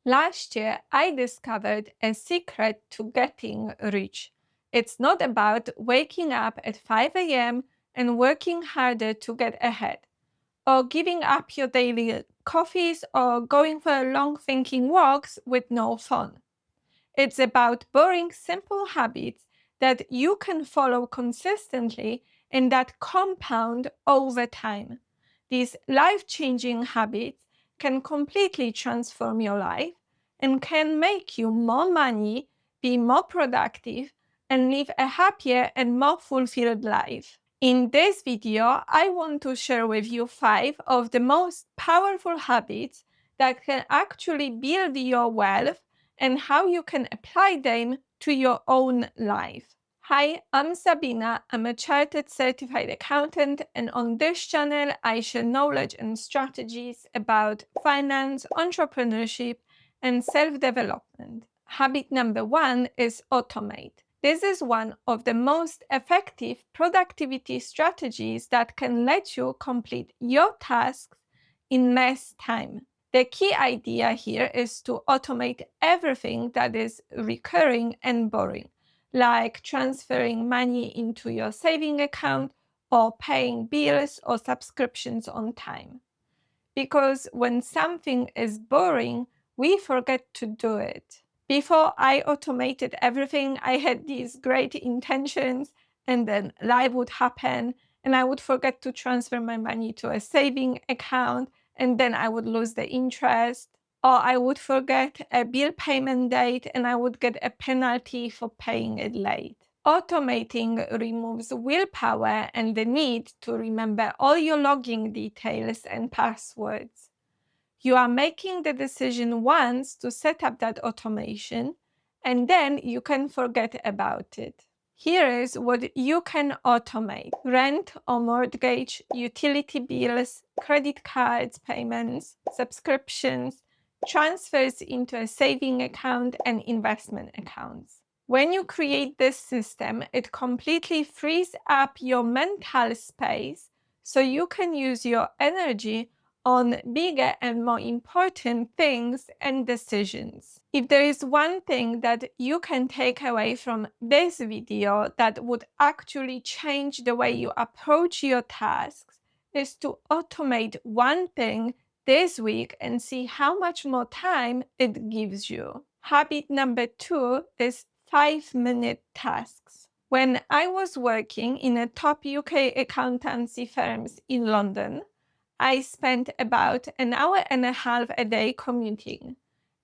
Last year, I discovered a secret to getting rich. It's not about waking up at 5 a.m. and working harder to get ahead, or giving up your daily coffees, or going for long thinking walks with no phone. It's about boring, simple habits that you can follow consistently and that compound over time. These life changing habits can completely transform your life and can make you more money, be more productive, and live a happier and more fulfilled life. In this video, I want to share with you 5 of the most powerful habits that can actually build your wealth and how you can apply them to your own life. Hi, I'm Sabina. I'm a chartered certified accountant, and on this channel, I share knowledge and strategies about finance, entrepreneurship, and self-development. Habit number 1 is automate. This is one of the most effective productivity strategies that can let you complete your tasks in less time. The key idea here is to automate everything that is recurring and boring, like transferring money into your saving account or paying bills or subscriptions on time. Because when something is boring, we forget to do it. Before I automated everything, I had these great intentions, and then life would happen, and I would forget to transfer my money to a saving account, and then I would lose the interest, or I would forget a bill payment date, and I would get a penalty for paying it late. Automating removes willpower and the need to remember all your login details and passwords. You are making the decision once to set up that automation, and then you can forget about it. Here is what you can automate: rent or mortgage, utility bills, credit cards payments, subscriptions, transfers into a saving account, and investment accounts. When you create this system, it completely frees up your mental space so you can use your energy on bigger and more important things and decisions. If there is one thing that you can take away from this video that would actually change the way you approach your tasks, is to automate one thing this week and see how much more time it gives you. Habit number 2 is 5-minute tasks. When I was working in a top UK accountancy firms in London, I spent about an hour and a half a day commuting,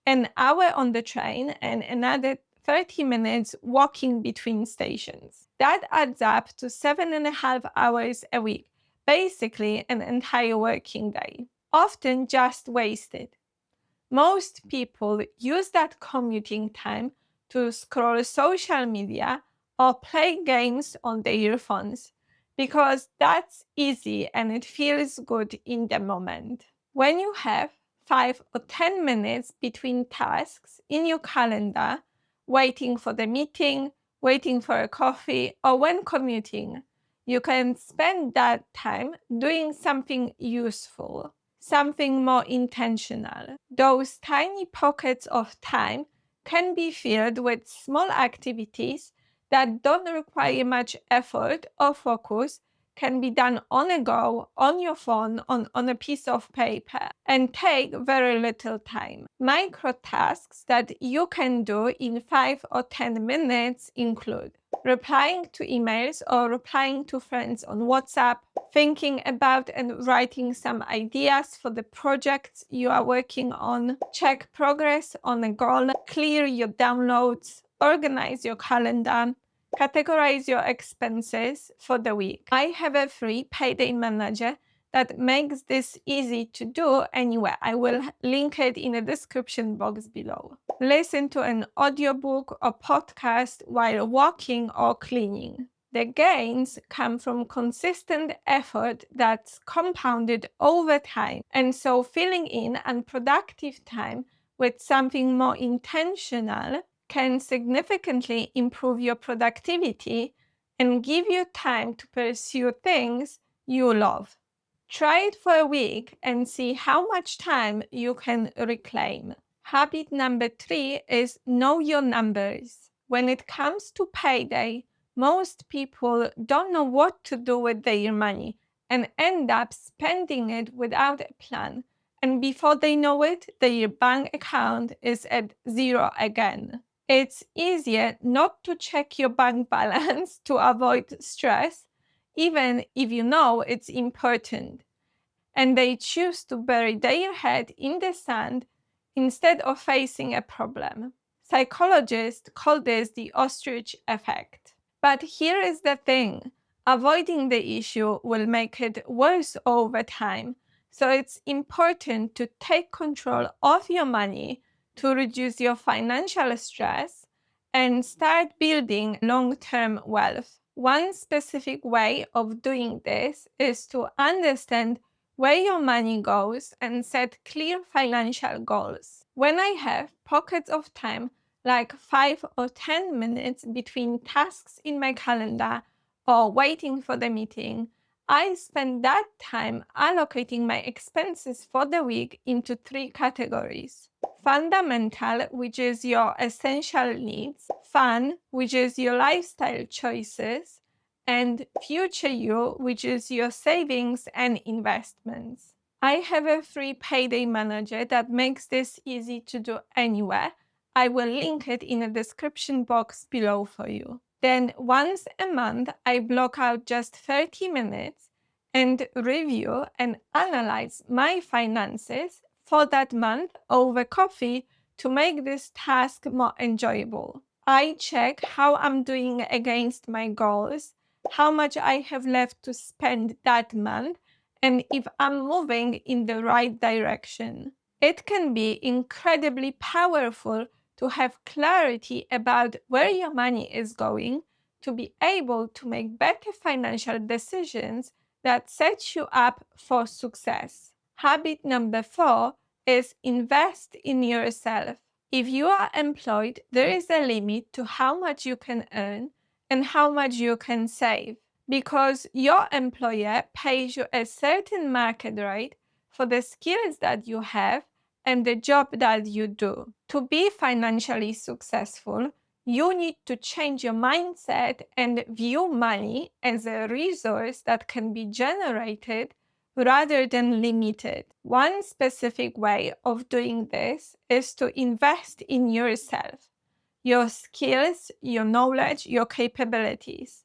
an hour on the train, and another 30 minutes walking between stations. That adds up to 7.5 hours a week, basically an entire working day, often just wasted. Most people use that commuting time to scroll social media or play games on their earphones because that's easy and it feels good in the moment. When you have 5 or 10 minutes between tasks in your calendar, waiting for the meeting, waiting for a coffee, or when commuting, you can spend that time doing something useful, something more intentional. Those tiny pockets of time can be filled with small activities that don't require much effort or focus, can be done on a go, on your phone, on a piece of paper, and take very little time. Micro tasks that you can do in 5 or 10 minutes include replying to emails or replying to friends on WhatsApp, thinking about and writing some ideas for the projects you are working on, check progress on a goal, clear your downloads, organize your calendar, categorize your expenses for the week. I have a free payday manager that makes this easy to do anywhere. I will link it in the description box below. Listen to an audiobook or podcast while walking or cleaning. The gains come from consistent effort that's compounded over time, and so filling in unproductive time with something more intentional can significantly improve your productivity and give you time to pursue things you love. Try it for a week and see how much time you can reclaim. Habit number 3 is know your numbers. When it comes to payday, most people don't know what to do with their money and end up spending it without a plan. And before they know it, their bank account is at zero again. It's easier not to check your bank balance to avoid stress, even if you know it's important. And they choose to bury their head in the sand instead of facing a problem. Psychologists call this the ostrich effect. But here is the thing, avoiding the issue will make it worse over time. So it's important to take control of your money to reduce your financial stress and start building long-term wealth. One specific way of doing this is to understand where your money goes and set clear financial goals. When I have pockets of time, like 5 or 10 minutes between tasks in my calendar or waiting for the meeting, I spend that time allocating my expenses for the week into 3 categories. Fundamental, which is your essential needs, fun, which is your lifestyle choices, and future you, which is your savings and investments. I have a free payday manager that makes this easy to do anywhere. I will link it in the description box below for you. Then once a month, I block out just 30 minutes and review and analyze my finances for that month over coffee to make this task more enjoyable. I check how I'm doing against my goals, how much I have left to spend that month, and if I'm moving in the right direction. It can be incredibly powerful to have clarity about where your money is going, to be able to make better financial decisions that set you up for success. Habit number 4 is invest in yourself. If you are employed, there is a limit to how much you can earn and how much you can save, because your employer pays you a certain market rate for the skills that you have and the job that you do. To be financially successful, you need to change your mindset and view money as a resource that can be generated rather than limited. One specific way of doing this is to invest in yourself, your skills, your knowledge, your capabilities,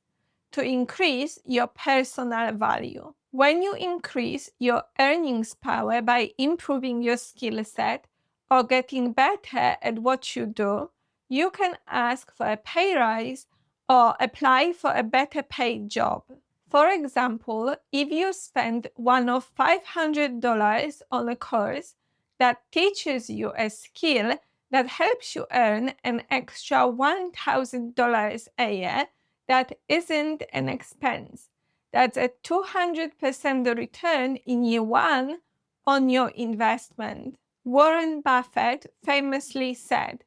to increase your personal value. When you increase your earnings power by improving your skill set or getting better at what you do, you can ask for a pay rise or apply for a better paid job. For example, if you spend one of $500 on a course that teaches you a skill that helps you earn an extra $1,000 a year, that isn't an expense. That's a 200% return in year 1 on your investment. Warren Buffett famously said,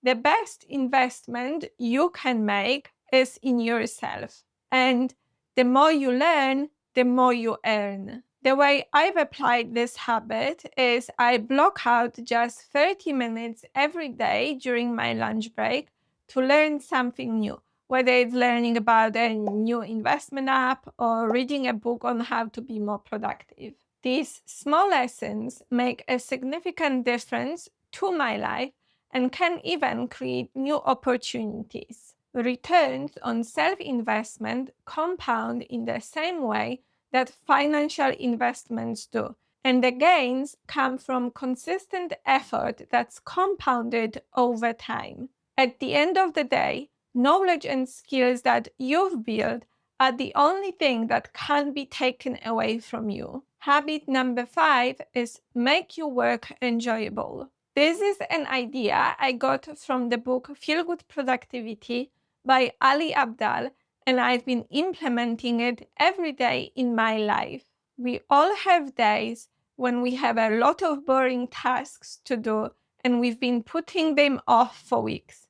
"The best investment you can make is in yourself. And the more you learn, the more you earn." The way I've applied this habit is I block out just 30 minutes every day during my lunch break to learn something new, whether it's learning about a new investment app or reading a book on how to be more productive. These small lessons make a significant difference to my life and can even create new opportunities. Returns on self-investment compound in the same way that financial investments do, and the gains come from consistent effort that's compounded over time. At the end of the day, knowledge and skills that you've built are the only thing that can't be taken away from you. Habit number 5 is make your work enjoyable. This is an idea I got from the book Feel Good Productivity by Ali Abdaal, and I've been implementing it every day in my life. We all have days when we have a lot of boring tasks to do and we've been putting them off for weeks,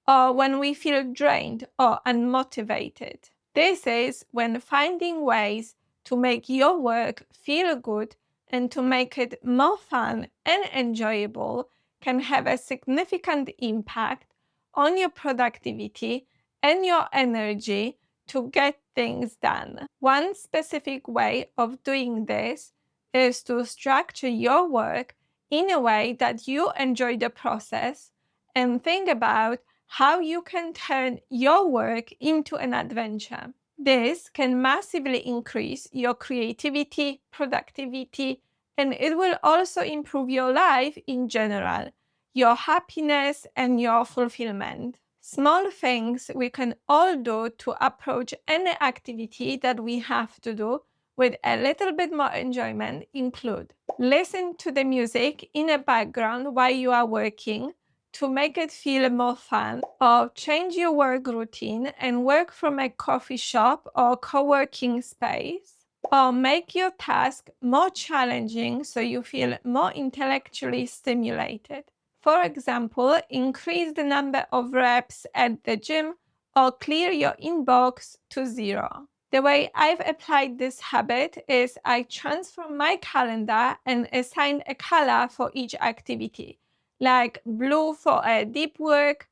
or when we feel drained or unmotivated. This is when finding ways to make your work feel good and to make it more fun and enjoyable can have a significant impact on your productivity and your energy to get things done. One specific way of doing this is to structure your work in a way that you enjoy the process and think about how you can turn your work into an adventure. This can massively increase your creativity, productivity, and it will also improve your life in general, your happiness and your fulfillment. Small things we can all do to approach any activity that we have to do with a little bit more enjoyment include: listen to the music in the background while you are working to make it feel more fun, or change your work routine and work from a coffee shop or co-working space, or make your task more challenging so you feel more intellectually stimulated. For example, increase the number of reps at the gym or clear your inbox to 0. The way I've applied this habit is I transform my calendar and assign a color for each activity, like blue for a deep work,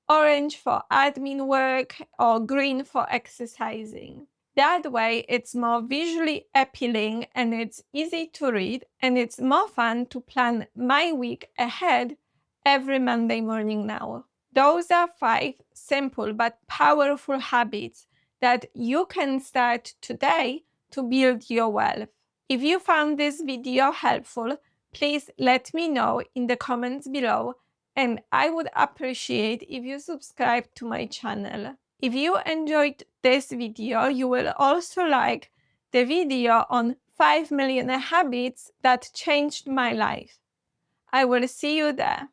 orange for admin work, or green for exercising. That way, it's more visually appealing and it's easy to read, and it's more fun to plan my week ahead every Monday morning now. Those are 5 simple but powerful habits that you can start today to build your wealth. If you found this video helpful, please let me know in the comments below, and I would appreciate if you subscribe to my channel. If you enjoyed this video, you will also like the video on 5 million habits that changed my life. I will see you there.